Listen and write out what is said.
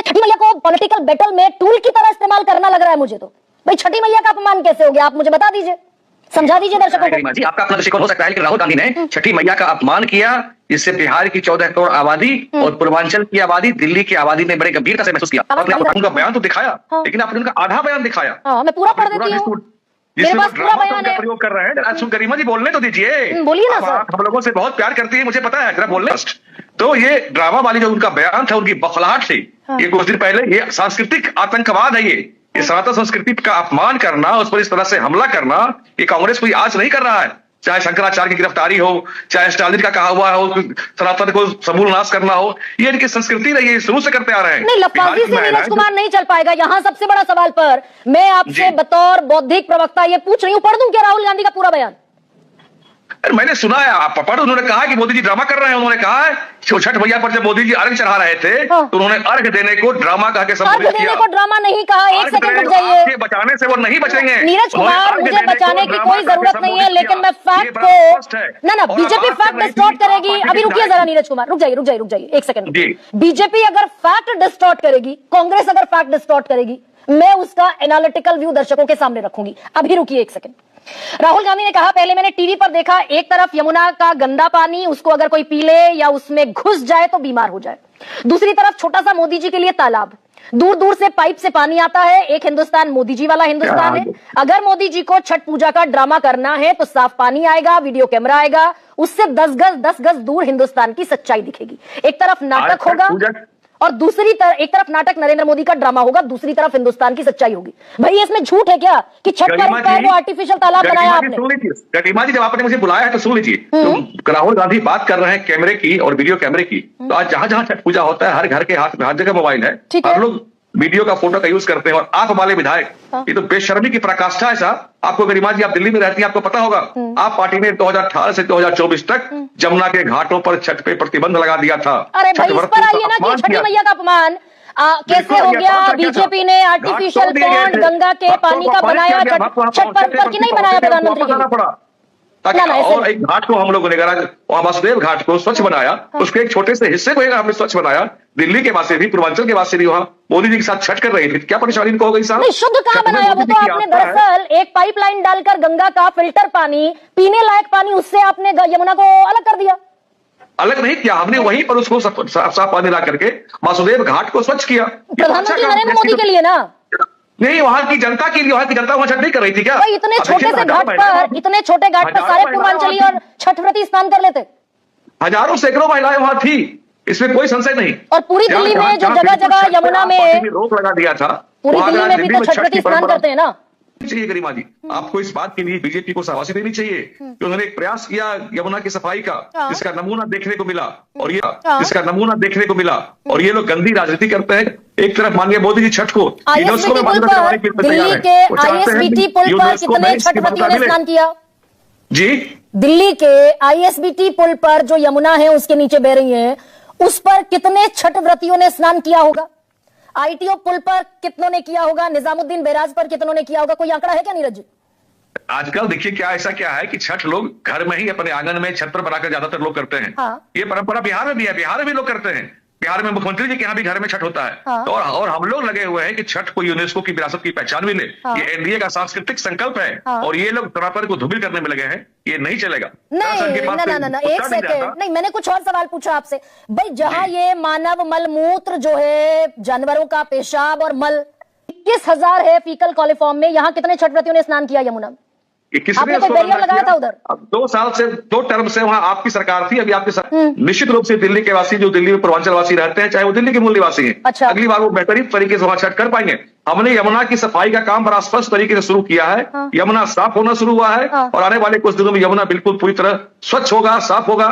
छठी मैया को political battle में टूल की तरह इस्तेमाल करना लग रहा है मुझे तो। भाई छठी मैया का अपमान कैसे हो गया, आप मुझे बता दीजिए, समझा दीजिए दर्शकों को। जी, आपका अपना दृष्टिकोण हो सकता है कि राहुल गांधी ने छठी मैया का अपमान किया, इससे बिहार की 14 करोड़ आबादी और पूर्वांचल की आबादी, दिल्ली की आबादी ने बड़े गंभीरता से महसूस किया। आपने उनका बयान तो दिखाया, लेकिन आपने उनका आधा बयान दिखाया। मैं पूरा पढ़ देती हूँ, मेरे पास पूरा बयान है। प्रयोग कर रहे हैं। गरिमा जी बोलने तो दीजिए, बोलिए ना सर। हम लोगों से बहुत प्यार करती है, मुझे पता है, जरा बोलने। तो ये ड्रामा वाली जो उनका बयान था, उनकी बखलाहट थी, ये कुछ दिन पहले, ये सांस्कृतिक आतंकवाद है। ये सनातन संस्कृति का अपमान करना, उस पर इस तरह से हमला करना, ये कांग्रेस कोई आज नहीं कर रहा है। चाहे शंकराचार्य की गिरफ्तारी हो, चाहे स्टालिन का कहा हुआ हो सनातन को समूल नाश करना हो, ये इनकी संस्कृति रही है, शुरू से करते आ रहे हैं। नहीं, लफाजी से नीरज कुमार नहीं चल पाएगा। यहाँ सबसे बड़ा सवाल पर मैं आपसे बतौर बौद्धिक प्रवक्ता ये पूछ रही हूँ, पढ़ दूं क्या राहुल गांधी का पूरा बयान? मैंने सुना है, आप पढ़, उन्होंने कहा कि मोदी जी ड्रामा कर रहे हैं। उन्होंने कहा है छठ मैया पर जब मोदी जी अर्घ चढ़ा रहे थे, तो उन्होंने अर्घ देने को ड्रामा कहा के संबोधित किया। अर्घ देने को ड्रामा नहीं कहा, एक सेकंड रुक जाइए। बचाने से वो नहीं बचेंगे नीरज कुमार, मुझे बचाने की कोई जरूरत नहीं है, लेकिन मैं फैक्ट को ना बीजेपी फैक्ट डिस्टॉर्ट करेगी। अभी रुकिए जरा नीरज कुमार, रुक जाइए एक सेकंड। बीजेपी अगर फैक्ट डिस्टॉर्ट करेगी, कांग्रेस अगर फैक्ट डिस्टॉर्ट करेगी, मैं उसका एनालिटिकल व्यू दर्शकों के सामने रखूंगी। अभी रुकिए एक सेकंड। राहुल गांधी ने कहा, पहले मैंने टीवी पर देखा, एक तरफ यमुना का गंदा पानी, उसको अगर कोई पी ले या उसमें घुस जाए तो बीमार हो जाए, दूसरी तरफ छोटा सा मोदी जी के लिए तालाब, दूर दूर से पाइप से पानी आता है। एक हिंदुस्तान मोदी जी वाला हिंदुस्तान है। अगर मोदी जी को छठ पूजा का ड्रामा करना है तो साफ पानी आएगा, वीडियो कैमरा आएगा, उससे 10 गज दूर हिंदुस्तान की सच्चाई दिखेगी। एक तरफ नाटक होगा और दूसरी तरफ, एक तरफ नाटक नरेंद्र मोदी का ड्रामा होगा, दूसरी तरफ हिंदुस्तान की सच्चाई होगी। भाई इसमें झूठ है क्या कि छठ का वो आर्टिफिशियल तालाब बनाया आपने? गरिमा जी, जब आपने मुझे बुलाया है तो सुन लीजिए। तो राहुल गांधी बात कर रहे हैं कैमरे की और वीडियो कैमरे की। तो आज जहां जहां छठ पूजा होता है, हर घर के हाथ में हर जगह मोबाइल है, हर लोग वीडियो का फोटो का यूज करते हैं। और आप वाले विधायक, ये तो बेशर्मी की पराकाष्ठा है साहब। आपको गरिमा जी, आप दिल्ली में रहती हैं, आपको पता होगा, आप पार्टी ने 2018 से 2024 तक जमुना के घाटों पर छठ पे प्रतिबंध लगा दिया था। अरे भाई इस पर आइए ना कि छठी मैया का अपमान कैसे हो गया? बीजेपी ने आर्टिफिशियल पॉन्ड गंगा के पानी का बनाया छठ पर्व पर कि नहीं बनाया प्रधानमंत्री के लिए? और एक घाट को हम लोगों ने वासुदेव घाट को स्वच्छ बनाया, उसके एक छोटे से हिस्से को हमने स्वच्छ बनाया। दिल्ली के वासी भी, पूर्वांचल के वासी भी वहां मोदी जी के साथ छठ कर रही थी। क्या परेशानी इनको हो गई साहब? नहीं, शुद्ध कहाँ बनाया? वो तो आपने दरअसल एक पाइपलाइन डालकर गंगा का फिल्टर पानी, पीने लायक पानी, उससे आपने यमुना को अलग कर दिया। अलग नहीं किया हमने, वहीं पर उसको साफ पानी ला करके वासुदेव घाट को स्वच्छ किया। प्रधानमंत्री नरेंद्र मोदी के लिए ना, नहीं, वहां की जनता के लिए। वहां की जनता वहां छठ नहीं कर रही थी क्या? इतने छोटे से घाट पर, इतने छोटे घाट पर सारे पूर्वांचली और छठ व्रती स्नान कर लेते। हजारों सैकड़ों महिलाएं वहां थी, इसमें कोई संशय नहीं। और पूरी दिल्ली में जो जगह जगह यमुना में रोक लगा दिया था, पूरी दिल्ली में भी तो छठ व्रती स्नान करते हैं ना। चाहिए गरिमा जी, आपको इस बात के लिए बीजेपी को शाबाशी देनी चाहिए कि उन्होंने एक प्रयास किया यमुना की सफाई का, जिसका नमूना देखने को मिला। और ये जिसका नमूना देखने को मिला, और ये लोग गंदी राजनीति करते हैं। एक तरफ माननीय मोदी जी छठ को यूनेस्को में दिल्ली के आईएसबीटी पुल पर कितने छठ व्रतियों ने स्नान किया? जी, दिल्ली के आईएसबीटी पुल पर जो यमुना है उसके नीचे बह रही है, उस पर कितने छठ व्रतियों ने स्नान किया होगा? आईटीओ पुल पर कितनों ने किया होगा? निजामुद्दीन बैराज पर कितनों ने किया होगा? कोई आंकड़ा है क्या नीरज जी? आजकल देखिए ऐसा क्या है कि छठ लोग घर में ही अपने आंगन में छत पर बनाकर ज्यादातर लोग करते हैं। ये परंपरा बिहार में भी है, बिहार में भी लोग करते हैं। बिहार में मुख्यमंत्री जी के यहाँ भी घर में छठ होता है। तो और हम लोग लगे हुए हैं कि छठ को यूनेस्को की विरासत की पहचान मिले। ये एनडीए का सांस्कृतिक संकल्प है, और ये लोग सनातन को धूमिल करने में लगे हैं। ये नहीं चलेगा। नहीं, एक सेकंड, नहीं, मैंने कुछ और सवाल पूछा आपसे। भाई जहां ये मानव मल मूत्र जो है, जानवरों का पेशाब और मल 21,000 है फीकल कॉलिफॉर्म में, यहाँ कितने छठ व्रतियों ने स्नान किया यमुना में? आपने कोई बैरियर लगाया था उधर? अब 2 साल से 2 टर्म से वहां आपकी सरकार थी, अभी आपकी निश्चित रूप से दिल्ली के वासी, जो दिल्ली में पूर्वांचल वासी रहते हैं, चाहे वो दिल्ली के मूल निवासी हैं, अच्छा, अगली बार वो बेहतरीन तरीके से वहां छठ कर पाएंगे। हमने यमुना की सफाई का काम बड़ा स्पष्ट तरीके से शुरू किया है। यमुना साफ होना शुरू हुआ है, और आने वाले कुछ दिनों में यमुना बिल्कुल पूरी तरह स्वच्छ होगा, साफ होगा।